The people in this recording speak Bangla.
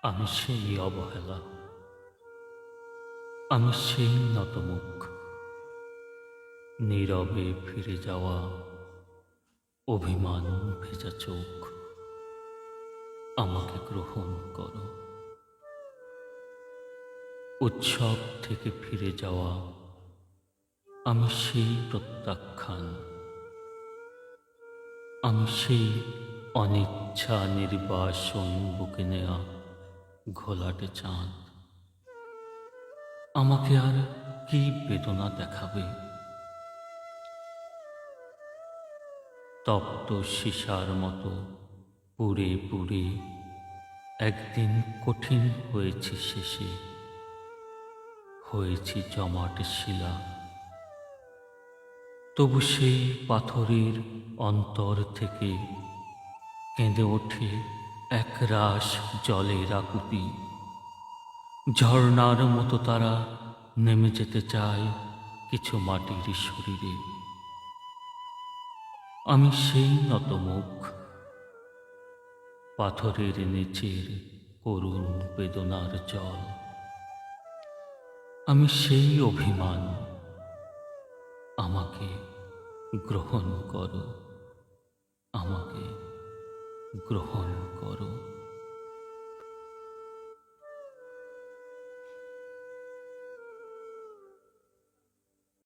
আমি সেই অবহেলা, আমি সেই নতমুখ, নীরবে ফিরে যাওয়া, অভিমান ভেজা চোখ। আমাকে গ্রহণ করো। উৎসব থেকে ফিরে যাওয়া, আমি সেই প্রত্যাখ্যান, আমি সেই অনিচ্ছা নির্বাসন বুকে নেয়া ঘোলাটে চাঁদ। আমাকে আর কি বেদনা দেখাবে? তপ্ত সীসার মতো পুড়ে পুড়ে একদিন কঠিন হয়েছি শেষে, হয়েছি জমাট শিলা। তবু সেই পাথরের অন্তর থেকে কেঁদে ওঠে একরাশ জলের আকুতি। ঝর্ণার মতো তারা নেমে যেতে চায় কিছু মাটির শরীরে। আমি সেই নতমুখ, পাথরের নিচের করুণ বেদনার জল। আমি সেই অভিমান, আমাকে গ্রহণ করো, আমাকে গ্রহণ